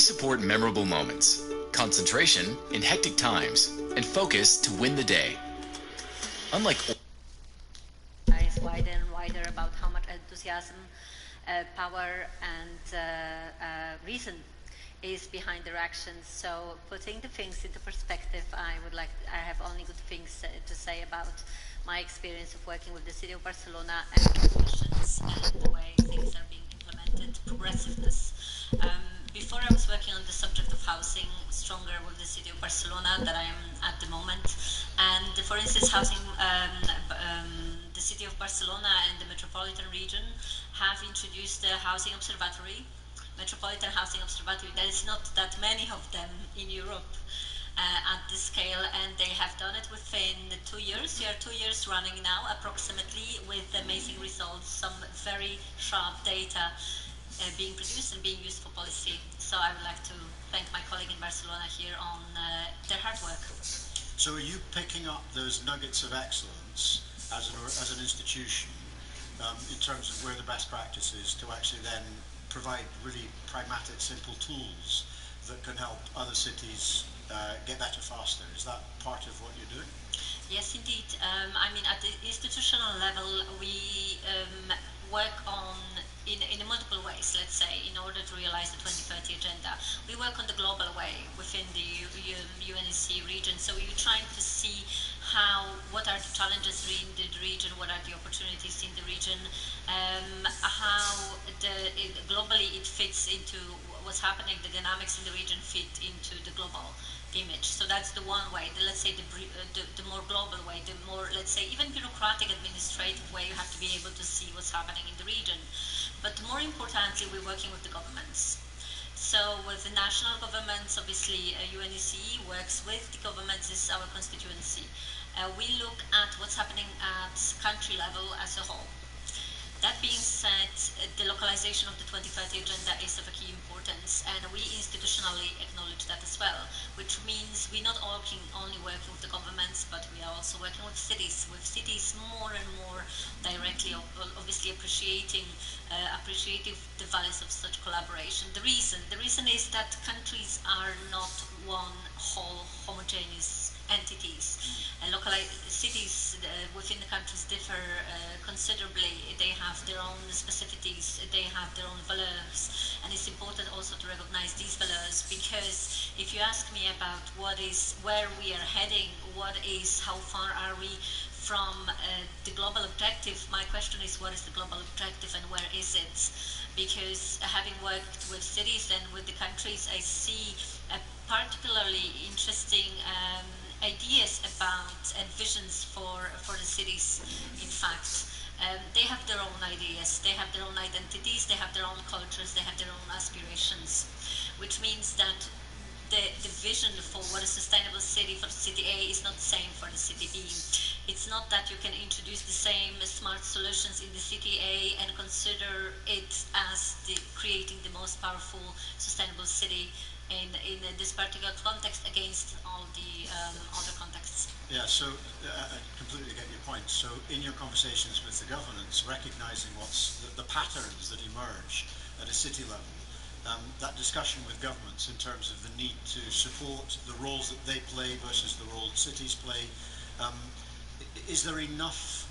support memorable moments, concentration in hectic times, and focus to win the day. Unlike is wider and wider about how much enthusiasm, power, and reason is behind their actions. So putting the things into perspective, I have only good things to say about my experience of working with the city of Barcelona and discussions and the way things are being implemented, progressiveness. Before I was working on the subject of housing stronger with the city of Barcelona that I am at the moment. And for instance, the city of Barcelona and the metropolitan region have introduced the housing observatory, metropolitan housing observatory. There is not that many of them in Europe at this scale, and they have done it within 2 years. We are 2 years running now, approximately, with amazing results, some very sharp data being produced and being used for policy. So I would like to thank my colleague in Barcelona here on their hard work. So are you picking up those nuggets of excellence as an institution in terms of where the best practice is to actually then provide really pragmatic, simple tools that can help other cities get better faster? Is that part of what you're doing? Yes, indeed. I mean, at the institutional level, we work on in multiple ways, let's say, in order to realize the 2030 agenda. We work on the global way within the UNEC region, so we're trying to see what are the challenges in the region, what are the opportunities in the region, how globally it fits into what's happening, the dynamics in the region fit into the global image. So that's the one way, let's say the more global way, the more, let's say, even bureaucratic administrative way, you have to be able to see what's happening in the region. But more importantly, we're working with the governments. So with the national governments, obviously UNEC works with the governments, this is our constituency. We look at what's happening at country level as a whole. That being said, the localization of the 2030 agenda is of a key importance, and we institutionally acknowledge that as well, which means we're not only working with the governments, but we are also working with cities more and more directly, obviously appreciating the values of such collaboration. The reason is that countries are not one whole homogeneous entities. Cities within the countries differ considerably. They have their own specificities, they have their own valeurs, and it's important also to recognize these valeurs, because if you ask me about where we are heading, how far are we from the global objective, my question is, what is the global objective and where is it? Because having worked with cities and with the countries, I see a particularly interesting ideas about and visions for the cities. In fact, they have their own ideas, they have their own identities, they have their own cultures, they have their own aspirations, which means that the vision for what a sustainable city for city A is not the same for the city B. It's not that you can introduce the same smart solutions in the city A and consider it as creating the most powerful sustainable city in this particular context against all the other contexts. Yeah, so I completely get your point. So in your conversations with the governments, recognizing what's the patterns that emerge at a city level, that discussion with governments in terms of the need to support the roles that they play versus the role cities play, is there enough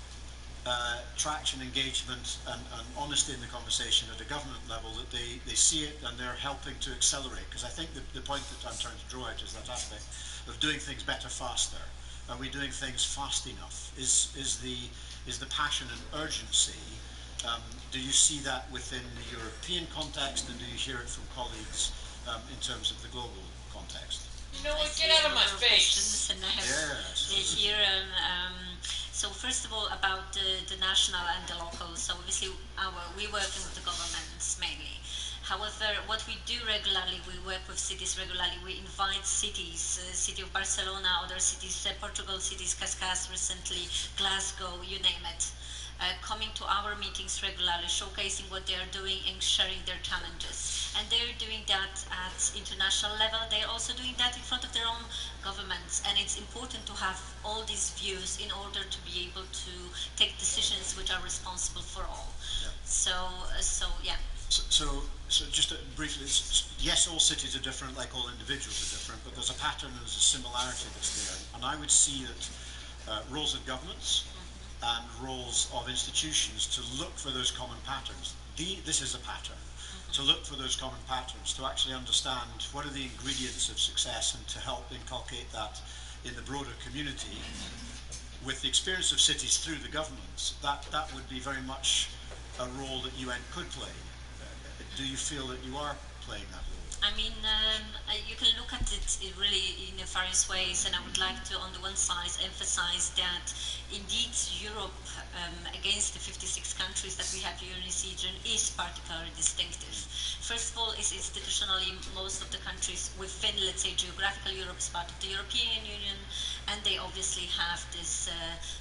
traction, engagement, and honesty in the conversation at a government level that they see it and they're helping to accelerate? Because I think the point that I'm trying to draw out is that aspect of doing things better, faster. Are we doing things fast enough? Is the passion and urgency? Do you see that within the European context, and do you hear it from colleagues in terms of the global context? You know what? Get out of my face! Yes. Here, so first of all, about the national and the local. So obviously, we're working with the governments mainly. However, what we do regularly, we work with cities regularly. We invite cities, city of Barcelona, other cities, Portugal cities, Cascais recently, Glasgow, you name it, coming to our meetings regularly, showcasing what they are doing and sharing their challenges. And they're doing that at international level. They're also doing that in front of their own governments. And it's important to have all these views in order to be able to take decisions which are responsible for all. Yeah. So yeah. So just briefly, yes, all cities are different, like all individuals are different, but there's a pattern and there's a similarity that's there. And I would see that roles of governments and roles of institutions to look for those common patterns. This is a pattern. To look for those common patterns, to actually understand what are the ingredients of success and to help inculcate that in the broader community with the experience of cities through the governments, that would be very much a role that UN could play. Do you feel that you are playing that role? I mean, you can look at it really in various ways, and I would like to, on the one side, emphasize that indeed Europe, against the 56 countries that we have here in this region, is particularly distinctive. First of all, is institutionally most of the countries within, let's say, geographical Europe is part of the European Union, and they obviously have this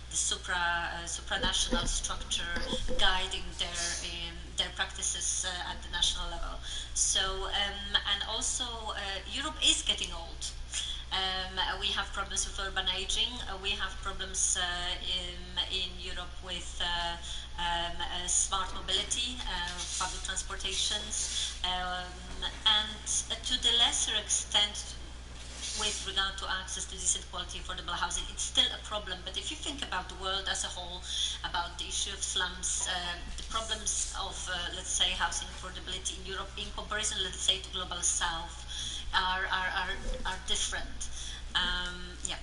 the supranational structure guiding their practices at the national level. So, and also Europe is getting old. We have problems with urban aging. We have problems in Europe with smart mobility, public transportations, and to the lesser extent with regard to access to decent quality affordable housing, it's still a problem. But if you think about the world as a whole, about the issue of slums, the problems of, let's say, housing affordability in Europe in comparison, let's say, to global south are different. Yeah.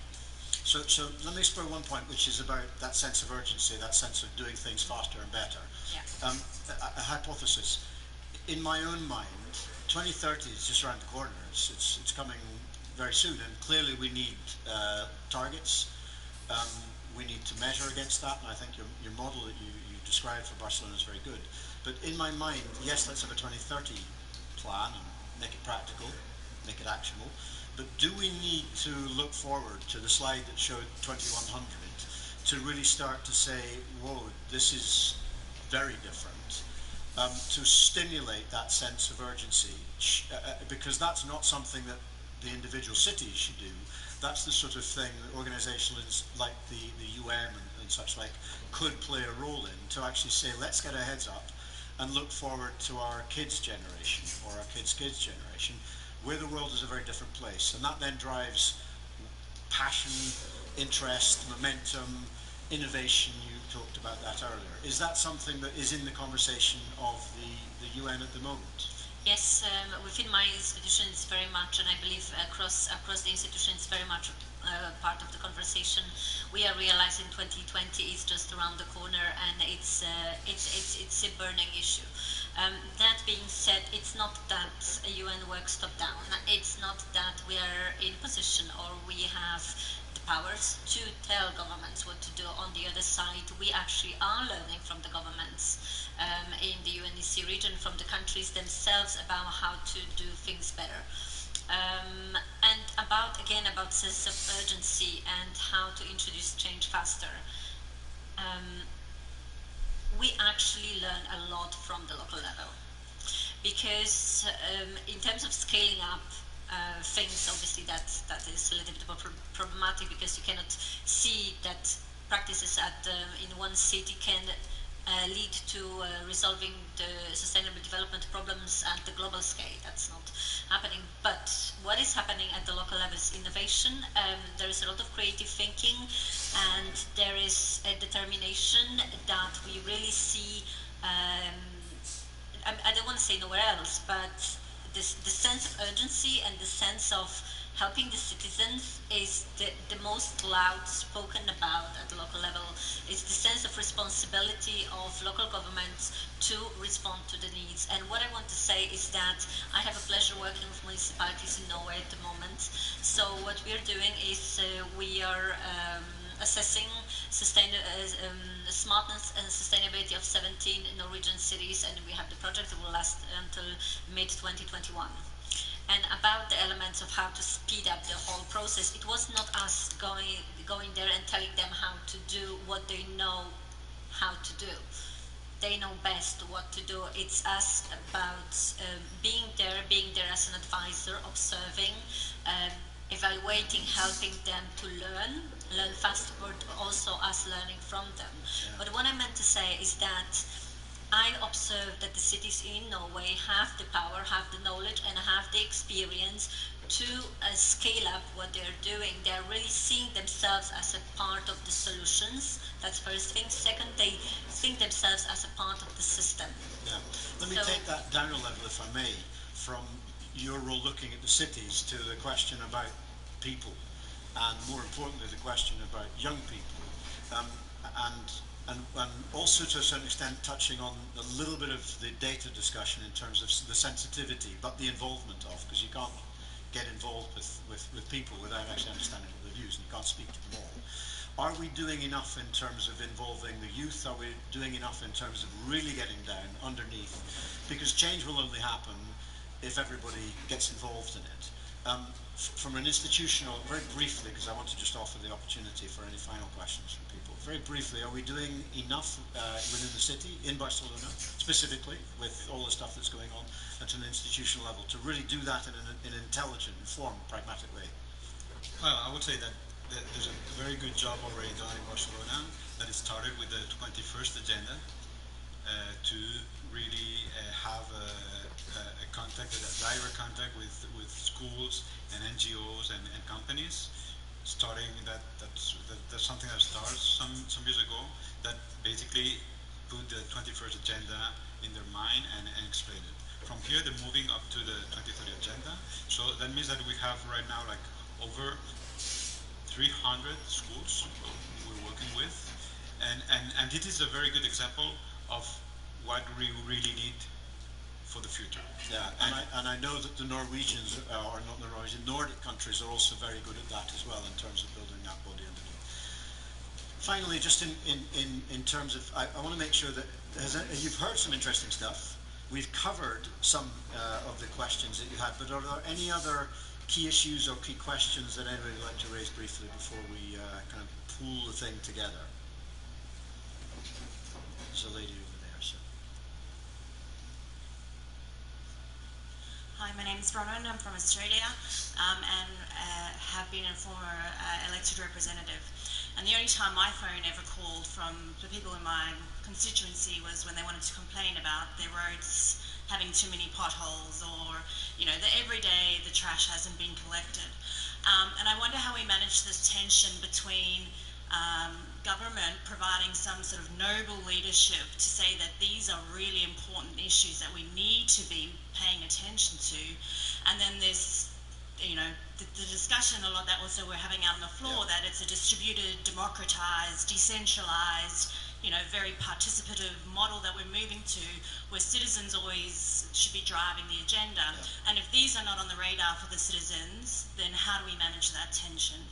So let me explore one point, which is about that sense of urgency, that sense of doing things faster and better. Yeah. A hypothesis. In my own mind, 2030 is just around the corner. It's coming very soon, and clearly we need targets. We need to measure against that, and I think your model that you described for Barcelona is very good. But in my mind, yes, let's have a 2030 plan and make it practical, make it actionable. But do we need to look forward to the slide that showed 2100 to really start to say, whoa, this is very different, to stimulate that sense of urgency, because that's not something that the individual cities should do. That's the sort of thing that organisations like the UN and such like could play a role in, to actually say, let's get our heads up and look forward to our kids' generation or our kids' kids' generation, where the world is a very different place. And that then drives passion, interest, momentum, innovation. You talked about that earlier. Is that something that is in the conversation of the UN at the moment? Yes, within my institution it's very much, and I believe across the institution it's very much part of the conversation. We are realizing 2020 is just around the corner, and it's a burning issue. That being said, it's not that a UN works top down. It's not that we are in position or we have the powers to tell governments what to do. On the other side, we actually are learning from the governments in the UNEC region, from the countries themselves, about how to do things better. And about sense of urgency and how to introduce change faster. We actually learn a lot from the local level, because in terms of scaling up things, obviously that is a little bit problematic, because you cannot see that practices in one city can lead to resolving the sustainable development problems at the global scale. That's not happening. But what is happening at the local level is innovation. There is a lot of creative thinking, and there is a determination that we really see. I don't want to say nowhere else, but the sense of urgency and the sense of helping the citizens is the most loud spoken about at the local level. It's the sense of responsibility of local governments to respond to the needs. And what I want to say is that I have a pleasure working with municipalities in Norway at the moment. So what we're doing is we are assessing smartness and sustainability of 17 Norwegian cities, and we have the project that will last until mid-2021. And about the elements of how to speed up the whole process, it was not us going there and telling them how to do what they know how to do. They know best what to do. It's us about being there as an advisor, observing, evaluating, helping them to learn faster, but also us learning from them. Yeah. But what I meant to say is that I observe that the cities in Norway have the power, have the knowledge, and have the experience to scale up what they're doing. They're really seeing themselves as a part of the solutions. That's first thing. Second, they think themselves as a part of the system. Yeah. Let me take that down a level, if I may, from your role looking at the cities to the question about people, and more importantly, the question about young people, and also to a certain extent touching on a little bit of the data discussion in terms of the sensitivity, but the involvement of, because you can't get involved with people without actually understanding what their views, and you can't speak to them all. Are we doing enough in terms of involving the youth? Are we doing enough in terms of really getting down underneath? Because change will only happen if everybody gets involved in it. From an institutional, very briefly, because I want to just offer the opportunity for any final questions from people. Very briefly, are we doing enough within the city, in Barcelona, specifically, with all the stuff that's going on, at an institutional level, to really do that in an intelligent, informed, pragmatic way? Well, I would say that there's a very good job already done in Barcelona, that it started with the 21st agenda to really have a contact, a direct contact with schools and NGOs and companies. Starting that's something that started some years ago, that basically put the 21st agenda in their mind and explain it. From here, they're moving up to the 2030 agenda. So that means that we have right now like over 300 schools we're working with, and it is a very good example of what we really need for the future. Yeah, and I know that the Norwegians, or not the Norwegian, Nordic countries are also very good at that as well in terms of building that body underneath. Finally, just in terms of, I want to make sure that you've heard some interesting stuff. We've covered some of the questions that you had, but are there any other key issues or key questions that anybody would like to raise briefly before we kind of pull the thing together? There's a lady over there, so. Hi, my name is Bronwyn. I'm from Australia and have been a former elected representative. And the only time my phone ever called from the people in my constituency was when they wanted to complain about their roads having too many potholes, or, you know, that every day the trash hasn't been collected. And I wonder how we manage this tension between government providing some sort of noble leadership to say that these are really important issues that we need to be paying attention to, and then there's, you know, the discussion a lot that also we're having out on the floor, that it's a distributed, democratized, decentralized, you know, very participative model that we're moving to, where citizens always should be driving the agenda. And if these are not on the radar for the citizens, then how do we manage that tension?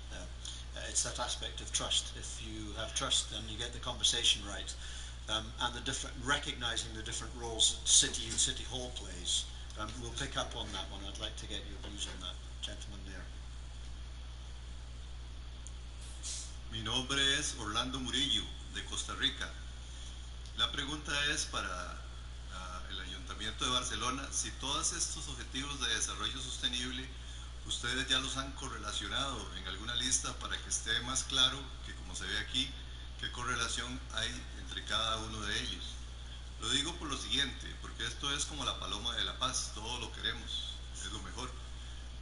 It's that aspect of trust. If you have trust and you get the conversation right, and the different, recognizing the different roles that city and city hall plays, we'll pick up on that one. I'd like to get your views on that, gentleman there. Mi nombre es Orlando Murillo, de Costa Rica. La pregunta es para el Ayuntamiento de Barcelona, si todos estos objetivos de desarrollo sostenible ustedes ya los han correlacionado en alguna lista para que esté más claro que, como se ve aquí, qué correlación hay entre cada uno de ellos. Lo digo por lo siguiente, porque esto es como la paloma de la paz, todo lo queremos, es lo mejor,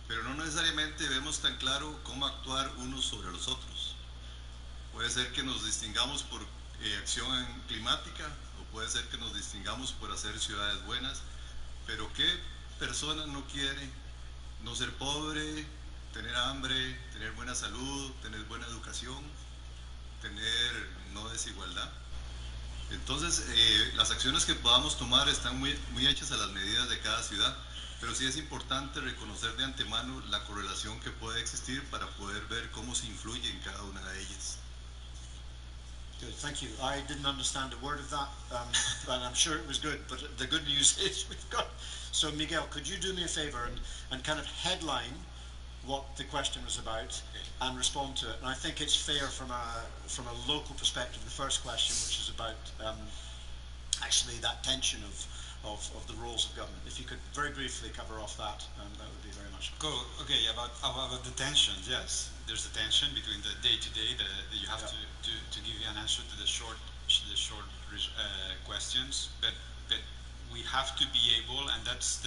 pero no necesariamente vemos tan claro cómo actuar unos sobre los otros. Puede ser que nos distingamos por acción climática, o puede ser que nos distingamos por hacer ciudades buenas, pero ¿qué persona no quiere no ser pobre, tener hambre, tener buena salud, tener buena educación, tener no desigualdad? Entonces, las acciones que podamos tomar están muy hechas a las medidas de cada ciudad, pero sí es importante reconocer de antemano la correlación que puede existir para poder ver cómo se influye en cada una de ellas. Good, thank you. I didn't understand a word of that, and I'm sure it was good, but the good news is we've got... So Miguel, could you do me a favor and kind of headline what the question was about and respond to it? And I think it's fair from a local perspective, the first question, which is about actually that tension of the roles of government. If you could very briefly cover off that, that would be very much. Cool. Okay, about the tensions, yes. There's a tension between the day-to-day that you have to give you an answer to the short short questions, but we have to be able, and that's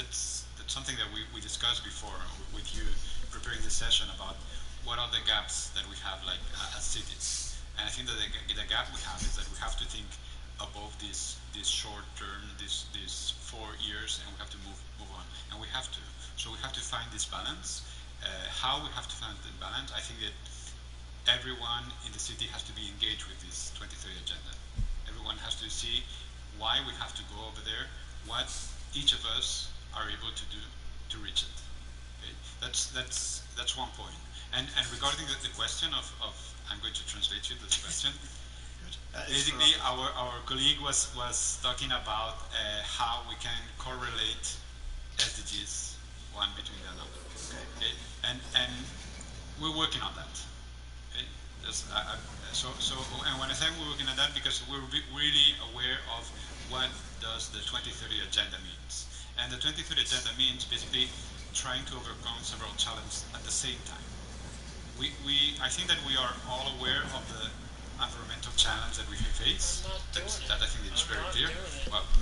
something that we discussed before with you preparing the session about what are the gaps that we have like as cities. And I think that the gap we have is that we have to think above this short term, this 4 years, and we have to move on, and we have to. So we have to find this balance. How we have to find the balance? I think that everyone in the city has to be engaged with this 2030 agenda. Everyone has to see why we have to go over there, what each of us are able to do to reach it. Okay? That's one point. And regarding the question of I'm going to translate you this question. Basically, our colleague was talking about how we can correlate SDGs one between the other. Okay? And we're working on that. Okay? And when I say we're working on that, because we're really aware of what does the 2030 agenda means. And the 2030 agenda means basically trying to overcome several challenges at the same time. I think that we are all aware of the environmental challenge that we face. That I think it's very clear. Well,